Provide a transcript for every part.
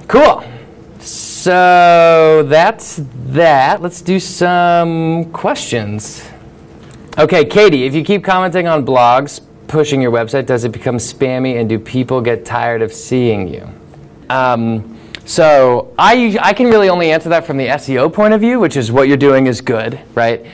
Cool. So that's that. Let's do some questions. Okay, Katie, if you keep commenting on blogs, pushing your website, does it become spammy, and do people get tired of seeing you? So I can really only answer that from the SEO point of view, which is what you're doing is good, right?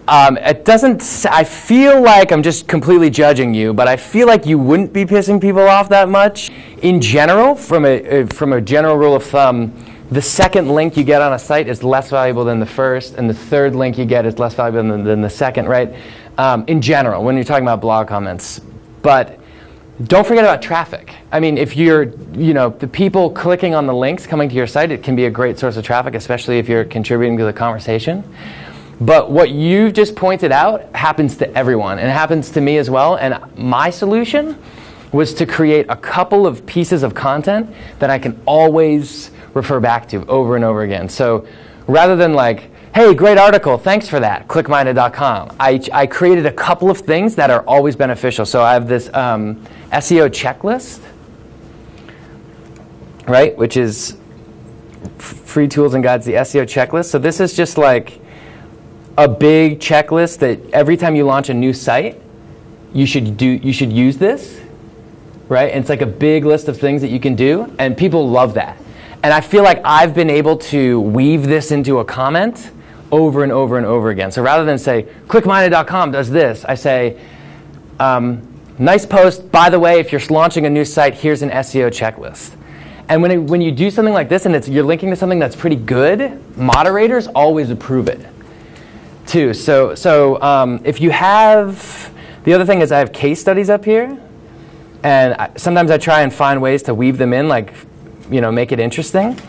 It doesn't. I feel like I'm just completely judging you, but I feel like you wouldn't be pissing people off that much. In general, from a general rule of thumb, the second link you get on a site is less valuable than the first, and the third link you get is less valuable than the second, right? In general, when you're talking about blog comments. But don't forget about traffic. I mean, if you're, the people clicking on the links coming to your site, it can be a great source of traffic, especially if you're contributing to the conversation. But what you've just pointed out happens to everyone, and it happens to me as well. And my solution was to create a couple of pieces of content that I can always refer back to over and over again. So rather than like, hey, great article, thanks for that, clickminded.com, I created a couple of things that are always beneficial. So I have this SEO checklist, right, which is free tools and guides, the SEO checklist. So this is just like a big checklist that every time you launch a new site, you should use this, right? And it's like a big list of things that you can do, and people love that. And I feel like I've been able to weave this into a comment over and over and over again. So rather than say, clickminded.com does this, I say, nice post, by the way, if you're launching a new site, here's an SEO checklist. And when you do something like this and you're linking to something that's pretty good, moderators always approve it too. So if you have, the other thing is I have case studies up here, and sometimes I try and find ways to weave them in, like, make it interesting.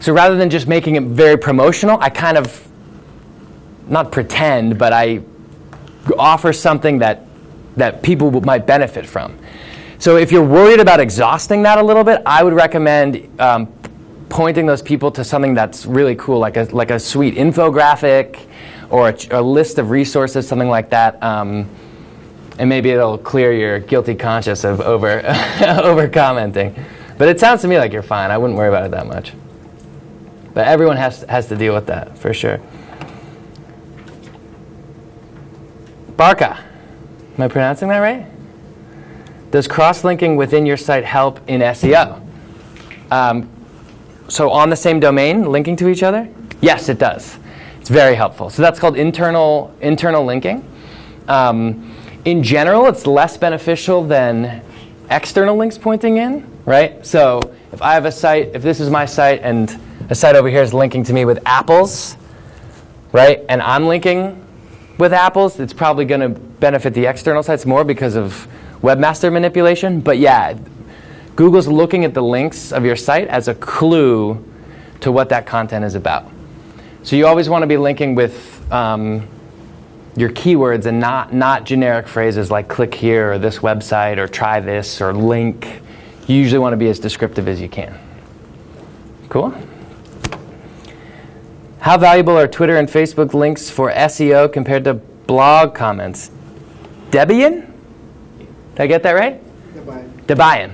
So rather than just making it very promotional, I kind of, not pretend, but I offer something that people might benefit from. So if you're worried about exhausting that a little bit, I would recommend pointing those people to something that's really cool, like a sweet infographic or a list of resources, something like that. And maybe it'll clear your guilty conscience of over commenting. But it sounds to me like you're fine. I wouldn't worry about it that much. But everyone has to deal with that, for sure. Barca, am I pronouncing that right? Does cross-linking within your site help in SEO? So on the same domain, linking to each other? Yes, it does. It's very helpful. So that's called internal linking. In general, it's less beneficial than external links pointing in, right? So if I have a site, if this is my site, and a site over here is linking to me with apples, right? And I'm linking with apples, it's probably going to benefit the external sites more because of webmaster manipulation. But yeah, Google's looking at the links of your site as a clue to what that content is about. So you always want to be linking with your keywords and not generic phrases like click here or this website or try this or link. You usually want to be as descriptive as you can. Cool? How valuable are Twitter and Facebook links for SEO compared to blog comments? Debian? Did I get that right? Debian.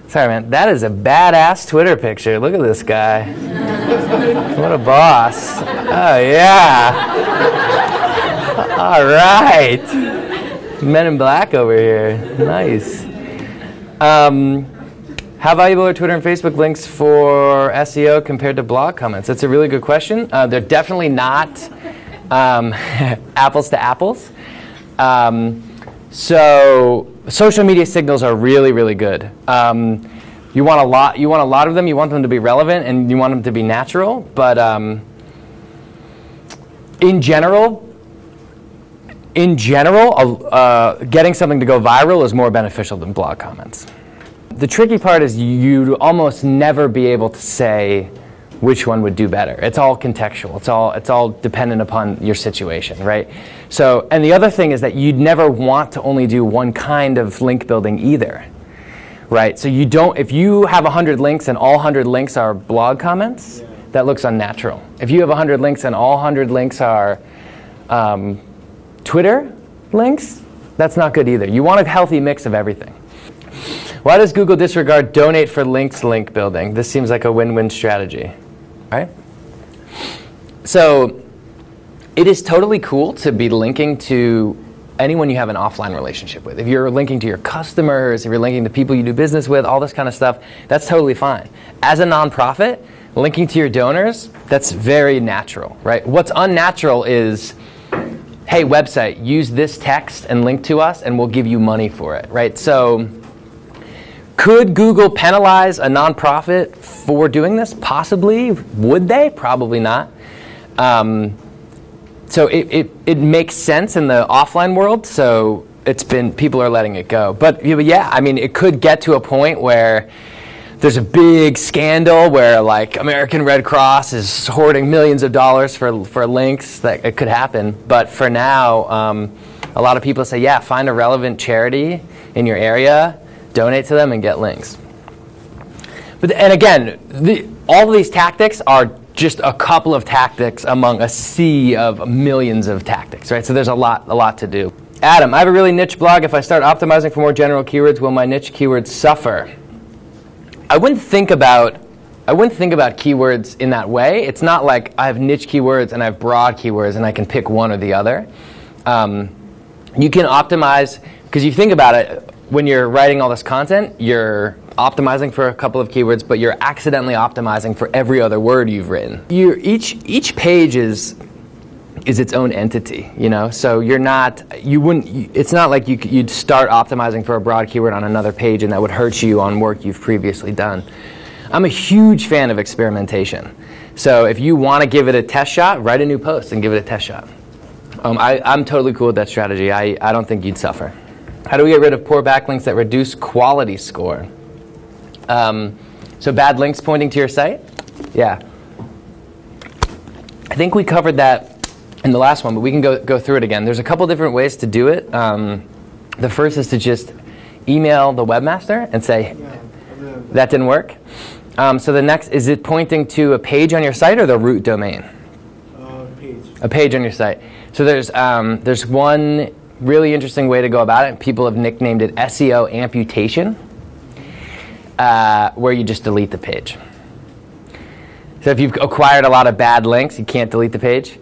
Sorry, man. That is a badass Twitter picture. Look at this guy. What a boss. Oh, yeah. All right. Men in Black over here. Nice. How valuable are Twitter and Facebook links for SEO compared to blog comments? That's a really good question. They're definitely not apples to apples. So social media signals are really, really good. You want a lot of them. You want them to be relevant, and you want them to be natural. But in general, getting something to go viral is more beneficial than blog comments. The tricky part is you'd almost never be able to say which one would do better. It's all contextual. It's all dependent upon your situation, right? So, and the other thing is that you'd never want to only do one kind of link building either, right? So you don't, if you have 100 links and all 100 links are blog comments, that looks unnatural. If you have 100 links and all 100 links are Twitter links, that's not good either. You want a healthy mix of everything. Why does Google disregard donate for links link building? This seems like a win-win strategy, right? So it is totally cool to be linking to anyone you have an offline relationship with. If you're linking to your customers, if you're linking to people you do business with, all this kind of stuff, that's totally fine. As a nonprofit, linking to your donors, that's very natural, right? What's unnatural is, hey, website, use this text and link to us and we'll give you money for it, right? So could Google penalize a nonprofit for doing this? Possibly. Would they? Probably not. So it makes sense in the offline world, so people are letting it go. But yeah, I mean, it could get to a point where there's a big scandal where like American Red Cross is hoarding millions of dollars for links. That it could happen. But for now, a lot of people say, yeah, find a relevant charity in your area, donate to them, and get links. And again, all of these tactics are just a couple of tactics among a sea of millions of tactics, right? So there's a lot to do. Adam, I have a really niche blog. If I start optimizing for more general keywords, will my niche keywords suffer? I wouldn't think about keywords in that way. It's not like I have niche keywords and I have broad keywords and I can pick one or the other. You can optimize, because you think about it, when you're writing all this content, you're optimizing for a couple of keywords, but you're accidentally optimizing for every other word you've written. Each page is its own entity, you know. So it's not like you'd start optimizing for a broad keyword on another page and that would hurt you on work you've previously done. I'm a huge fan of experimentation. So if you want to give it a test shot, write a new post and give it a test shot. I'm totally cool with that strategy. I don't think you'd suffer. How do we get rid of poor backlinks that reduce quality score? So bad links pointing to your site? Yeah. I think we covered that in the last one, but we can go through it again. There's a couple different ways to do it. The first is to just email the webmaster and say, that didn't work. So the next, is it pointing to a page on your site or the root domain? Page. A page on your site. So there's one really interesting way to go about it. People have nicknamed it SEO amputation, where you just delete the page. So if you've acquired a lot of bad links, you can't delete the page.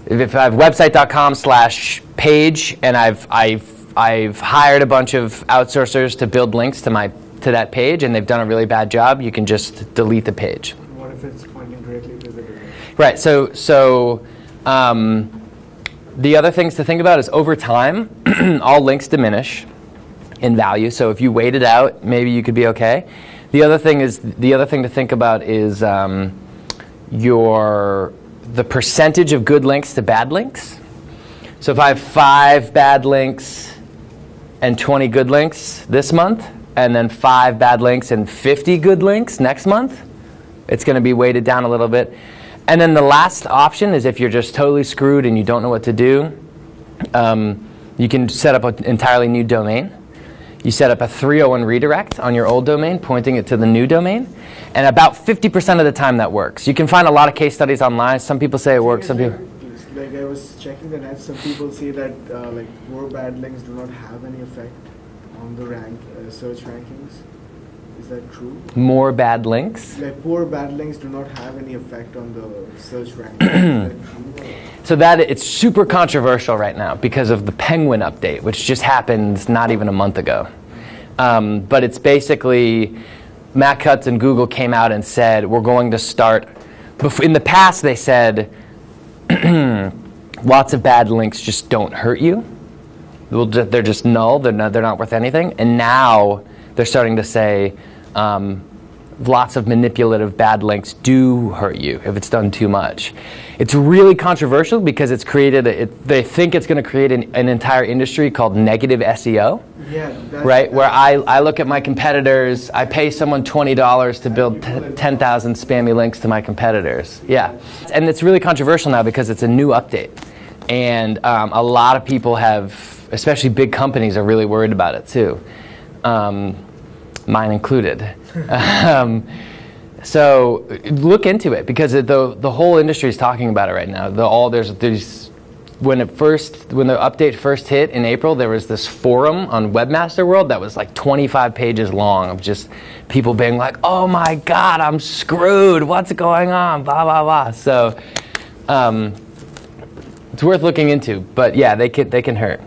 If I have website.com/page and I've hired a bunch of outsourcers to build links to that page and they've done a really bad job, you can just delete the page. What if it's pointing directly to the domain? Right. So the other things to think about is over time, all links diminish in value. So if you wait it out, maybe you could be okay. The other thing to think about is the percentage of good links to bad links. So if I have 5 bad links and 20 good links this month, and then 5 bad links and 50 good links next month, it's going to be weighted down a little bit. And then the last option is if you're just totally screwed and you don't know what to do, you can set up an entirely new domain. You set up a 301 redirect on your old domain, pointing it to the new domain, and about 50% of the time that works. You can find a lot of case studies online. Some people say it works, some people... Like I was checking the net, some people say that like poor bad links do not have any effect on the search rankings. Is that true? More bad links? Like poor bad links do not have any effect on the search rankings. Is that true? So it's super controversial right now because of the Penguin update, which just happened not even a month ago. But it's basically, Matt Cutts and Google came out and said, we're going to start, in the past they said, lots of bad links just don't hurt you. They're just null, they're not worth anything. And now they're starting to say, lots of manipulative bad links do hurt you if it's done too much. It's really controversial because it's created, they think it's going to create an entire industry called negative SEO. Yeah, right? Where I look at my competitors, I pay someone $20 to build 10,000 spammy links to my competitors. Yeah. And it's really controversial now because it's a new update. And a lot of people have, especially big companies, are really worried about it too. Mine included. So look into it because the whole industry is talking about it right now. There's when the update first hit in April, there was this forum on Webmaster World that was like 25 pages long of just people being like, "Oh my God, I'm screwed. What's going on?" Blah blah blah. So it's worth looking into. But yeah, they can hurt.